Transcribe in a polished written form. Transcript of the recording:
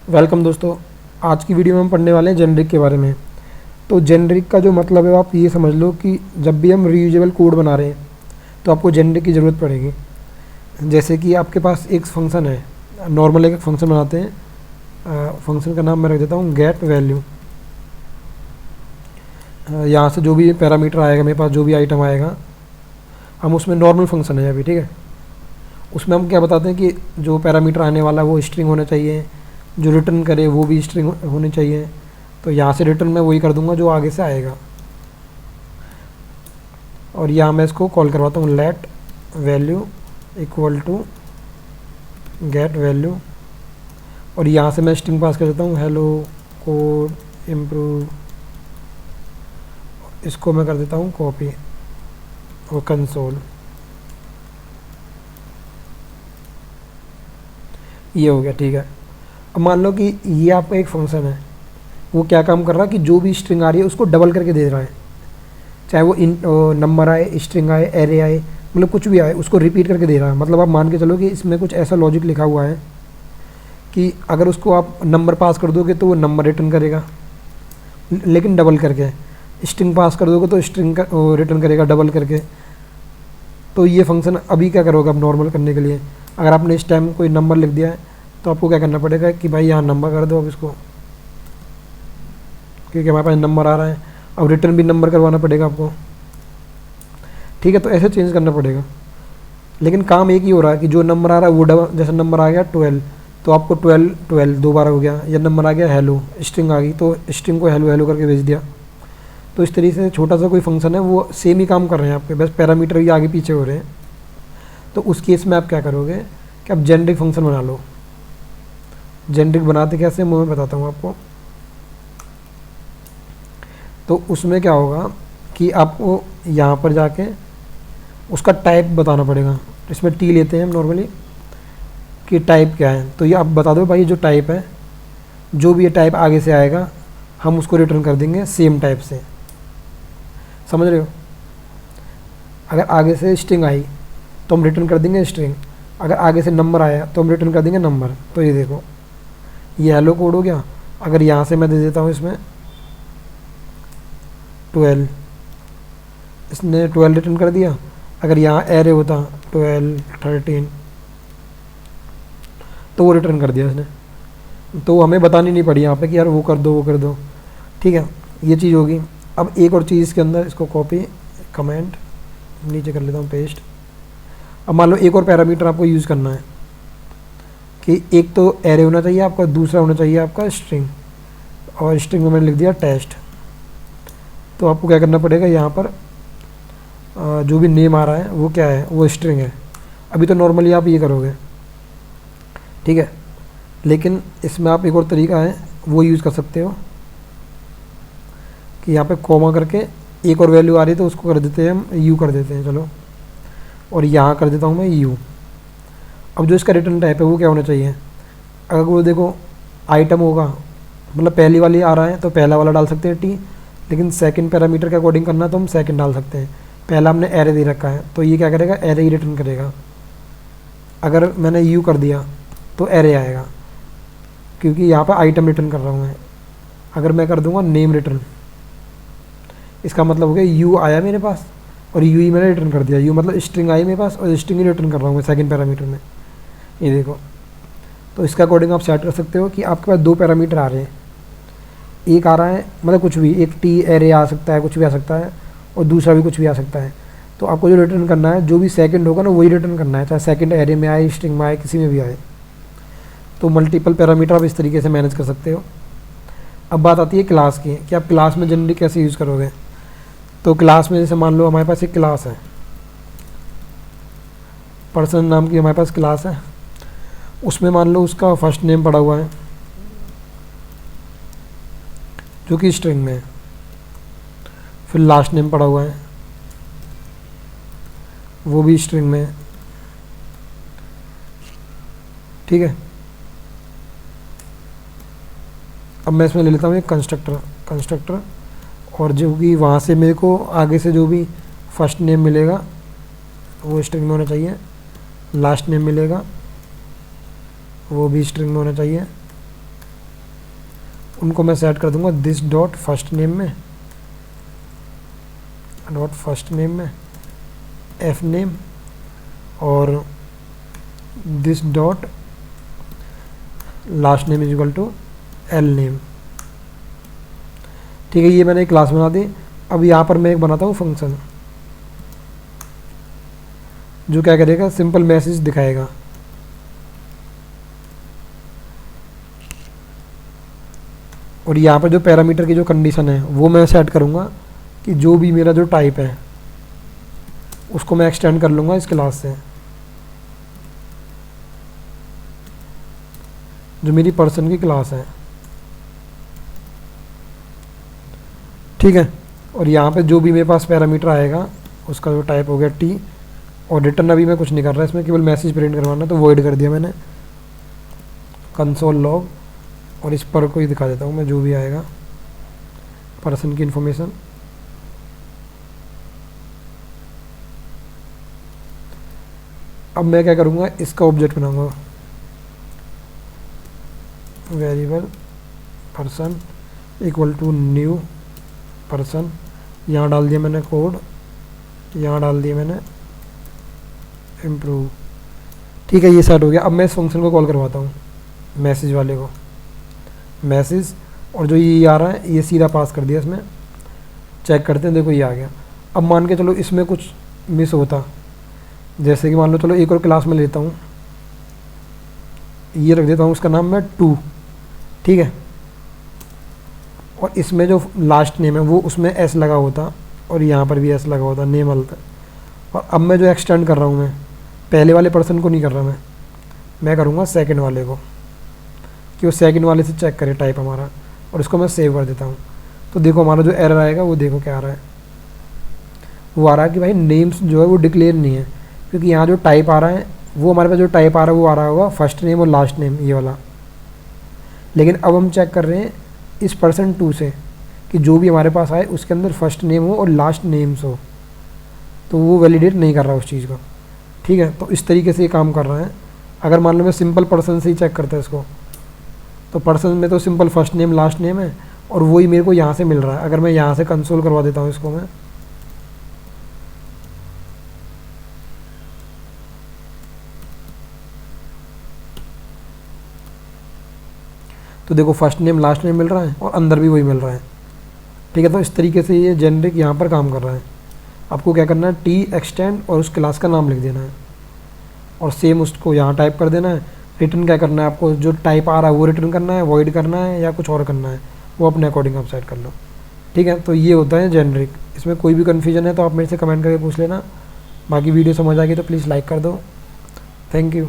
Welcome दोस्तों। आज की वीडियो में हम पढ़ने वाले हैं जेनरिक के बारे में। तो जेनरिक का जो मतलब है आप ये समझ लो कि जब भी हम रीयूजेबल कोड बना रहे हैं तो आपको जेनरिक की ज़रूरत पड़ेगी। जैसे कि आपके पास एक फंक्शन है, नॉर्मल एक फंक्शन बनाते हैं। फंक्शन का नाम मैं रख देता हूँ गेट वैल्यू। यहाँ से जो भी पैरामीटर आएगा, मेरे पास जो भी आइटम आएगा, हम उसमें नॉर्मल फंक्शन है अभी, ठीक है। उसमें हम क्या बताते हैं कि जो पैरामीटर आने वाला है वो स्ट्रिंग होना चाहिए, जो रिटर्न करे वो भी स्ट्रिंग होनी चाहिए। तो यहाँ से रिटर्न मैं वही कर दूंगा जो आगे से आएगा, और यहाँ मैं इसको कॉल करवाता हूँ let value equal to get value, और यहाँ से मैं स्ट्रिंग पास कर देता हूँ हेलो कोड इम्प्रूव। इसको मैं कर देता हूँ कॉपी और कंसोल। ये हो गया, ठीक है। अब मान लो कि ये आपका एक फंक्शन है, वो क्या काम कर रहा है कि जो भी स्ट्रिंग आ रही है उसको डबल करके दे रहा है, चाहे वो नंबर आए, स्ट्रिंग आए, एरे आए, मतलब कुछ भी आए उसको रिपीट करके दे रहा है। मतलब आप मान के चलो कि इसमें कुछ ऐसा लॉजिक लिखा हुआ है कि अगर उसको आप नंबर पास कर दोगे तो वो नंबर रिटर्न करेगा, लेकिन डबल करके। स्ट्रिंग पास कर दोगे तो स्ट्रिंग का रिटर्न करेगा डबल करके। तो ये फंक्शन अभी क्या करोगे आप नॉर्मल करने के लिए, अगर आपने इस टाइम कोई नंबर लिख दिया है तो आपको क्या करना पड़ेगा कि भाई यहाँ नंबर कर दो अब इसको, क्योंकि हमारे पास नंबर आ रहा है। अब रिटर्न भी नंबर करवाना पड़ेगा आपको, ठीक है। तो ऐसे चेंज करना पड़ेगा, लेकिन काम एक ही हो रहा है कि जो नंबर आ रहा है वो डबल, जैसे नंबर आ गया 12 तो आपको 12 12 दो बार हो गया, या नंबर आ गया हेलो, स्ट्रिंग आ गई तो स्ट्रिंग को हेलो हेलो करके भेज दिया। तो इस तरीके से छोटा सा कोई फंक्शन है वो सेम ही काम कर रहे हैं आपके, बस पैरामीटर ही आगे पीछे हो रहे हैं। तो उस केस में आप क्या करोगे कि आप जेनरिक फंक्शन बना लो। जेनरिक बनाते कैसे मैं बताता हूँ आपको। तो उसमें क्या होगा कि आपको यहाँ पर जाके उसका टाइप बताना पड़ेगा। इसमें टी लेते हैं हम नॉर्मली कि टाइप क्या है, तो ये आप बता दो भाई जो टाइप है, जो भी ये टाइप आगे से आएगा हम उसको रिटर्न कर देंगे सेम टाइप से। समझ रहे हो? अगर आगे से स्ट्रिंग आई तो हम रिटर्न कर देंगे स्ट्रिंग, अगर आगे से नंबर आया तो हम रिटर्न कर देंगे नंबर। तो ये देखो, ये हेलो कोड हो गया। अगर यहाँ से मैं दे देता हूँ इसमें 12, इसने 12 रिटर्न कर दिया। अगर यहाँ एरे होता 12 13 तो वो रिटर्न कर दिया इसने, तो हमें बतानी नहीं पड़ी यहाँ पे कि यार वो कर दो वो कर दो, ठीक है। ये चीज़ होगी। अब एक और चीज़ इसके अंदर, इसको कॉपी कमेंट नीचे कर लेता हूँ पेस्ट। अब मान लो एक और पैरामीटर आपको यूज़ करना है कि एक तो एरे होना चाहिए आपका, दूसरा होना चाहिए आपका स्ट्रिंग, और स्ट्रिंग में मैंने लिख दिया टेस्ट। तो आपको क्या करना पड़ेगा, यहाँ पर जो भी नेम आ रहा है वो क्या है, वो स्ट्रिंग है। अभी तो नॉर्मली आप ये करोगे, ठीक है, लेकिन इसमें आप एक और तरीका है वो यूज़ कर सकते हो कि यहाँ पे कॉमा करके एक और वैल्यू आ रही है तो उसको कर देते हैं हम यू कर देते हैं, चलो, और यहाँ कर देता हूँ मैं यू। अब जो इसका रिटर्न टाइप है वो क्या होना चाहिए, अगर वो देखो आइटम होगा, मतलब पहली वाली आ रहा है तो पहला वाला डाल सकते हैं टी, लेकिन सेकंड पैरामीटर के अकॉर्डिंग करना तो हम सेकंड डाल सकते हैं। पहला हमने एरे दे रखा है तो ये क्या करेगा, एरे ही रिटर्न करेगा। अगर मैंने यू कर दिया तो एरे आएगा, क्योंकि यहाँ पर आइटम रिटर्न कर रहा हूँ मैं। अगर मैं कर दूंगा नेम रिटर्न, इसका मतलब हो गया यू आया मेरे पास और यू ही मैंने रिटर्न कर दिया। यू मतलब स्ट्रिंग आई मेरे पास और स्ट्रिंग ही रिटर्न कर रहा हूँ मैं सेकंड पैरामीटर में, ये देखो। तो इसका अकॉर्डिंग आप सेट कर सकते हो कि आपके पास दो पैरामीटर आ रहे हैं, एक आ रहा है मतलब कुछ भी, एक टी एरे आ सकता है, कुछ भी आ सकता है, और दूसरा भी कुछ भी आ सकता है। तो आपको जो रिटर्न करना है, जो भी सेकंड होगा ना वही रिटर्न करना है, चाहे सेकंड एरे में आए, स्ट्रिंग में आए, किसी में भी आए। तो मल्टीपल पैरामीटर आप इस तरीके से मैनेज कर सकते हो। अब बात आती है क्लास की कि आप क्लास में जनरली कैसे यूज़ करोगे। तो क्लास में जैसे मान लो हमारे पास एक क्लास है, पर्सन नाम की हमारे पास क्लास है, उसमें मान लो उसका फर्स्ट नेम पड़ा हुआ है जो कि स्ट्रिंग में है, फिर लास्ट नेम पड़ा हुआ है वो भी स्ट्रिंग में है, ठीक है। अब मैं इसमें ले लेता हूँ एक कंस्ट्रक्टर, और जो भी वहाँ से मेरे को आगे से जो भी फर्स्ट नेम मिलेगा वो स्ट्रिंग में होना चाहिए, लास्ट नेम मिलेगा वो भी स्ट्रिंग में होना चाहिए, उनको मैं सेट कर दूंगा दिस डॉट फर्स्ट नेम में, एफ नेम, और this dot last name is equal to L name. ठीक है, ये मैंने एक क्लास बना दी। अब यहाँ पर मैं एक बनाता हूँ फंक्शन जो क्या करेगा, सिंपल मैसेज दिखाएगा। और यहाँ पर जो पैरामीटर की जो कंडीशन है वो मैं सेट करूँगा कि जो भी मेरा जो टाइप है उसको मैं एक्सटेंड कर लूँगा इस क्लास से, जो मेरी पर्सन की क्लास है। ठीक है, और यहाँ पे जो भी मेरे पास पैरामीटर आएगा उसका जो टाइप हो गया टी, और रिटर्न अभी मैं कुछ नहीं कर रहा, इसमें केवल मैसेज प्रिंट करवाना, तो वॉइड कर दिया मैंने कंसोल लॉग, और इस पर कोई दिखा देता हूँ मैं जो भी आएगा पर्सन की इंफॉर्मेशन। अब मैं क्या करूँगा, इसका ऑब्जेक्ट बनाऊँगा, variable person equal to new person, यहाँ डाल दिया मैंने कोड, यहाँ डाल दिया मैंने इम्प्रूव। ठीक है, ये सेट हो गया। अब मैं इस फंक्शन को कॉल करवाता हूँ, मैसेज वाले को, मैसेज, और जो ये आ रहा है ये सीधा पास कर दिया इसमें। चेक करते हैं, देखो ये आ गया। अब मान के चलो इसमें कुछ मिस होता, जैसे कि मान लो चलो एक और क्लास में लेता हूँ, ये रख देता हूँ उसका नाम मैं 2। ठीक है, और इसमें जो लास्ट नेम है वो उसमें एस लगा होता, और यहाँ पर भी एस लगा होता, नेम अलता। और अब मैं जो एक्सटेंड कर रहा हूँ, मैं पहले वाले पर्सन को नहीं कर रहा, मैं करूँगा सेकंड वाले को, कि वो सेकंड वाले से चेक करे टाइप हमारा, और इसको मैं सेव कर देता हूँ। तो देखो हमारा जो एरर आएगा वो देखो क्या आ रहा है, वो आ रहा है कि भाई नेम्स जो है वो डिक्लेयर नहीं है, क्योंकि यहाँ जो टाइप आ रहा है वो हमारे पास जो टाइप आ रहा है वो आ रहा होगा फर्स्ट नेम और लास्ट नेम, ये वाला। लेकिन अब हम चेक कर रहे हैं इस पर्सन 2 से कि जो भी हमारे पास आए उसके अंदर फर्स्ट नेम हो और लास्ट नेम्स हो, तो वो वैलिडेट नहीं कर रहा उस चीज़ को। ठीक है, तो इस तरीके से ये काम कर रहा है। अगर मान लो मैं सिंपल पर्सन से ही चेक करता है इसको, तो पर्सन में तो simple first name last name है, और वही मेरे को यहाँ से मिल रहा है। अगर मैं यहाँ से कंसोल करवा देता हूँ इसको मैं, तो देखो फर्स्ट नेम लास्ट नेम मिल रहा है और अंदर भी वही मिल रहा है। ठीक है, तो इस तरीके से ये जेनरिक यहाँ पर काम कर रहा है। आपको क्या करना है, टी एक्सटेंड और उस क्लास का नाम लिख देना है, और सेम उसको यहाँ टाइप कर देना है। रिटर्न क्या करना है, आपको जो टाइप आ रहा है वो रिटर्न करना है, वॉइड करना है या कुछ और करना है, वो अपने अकॉर्डिंग आप सेट कर लो। ठीक है, तो ये होता है जेनरिक। इसमें कोई भी कन्फ्यूजन है तो आप मेरे से कमेंट करके पूछ लेना। बाकी वीडियो समझ आ गई तो प्लीज़ लाइक कर दो। Thank you.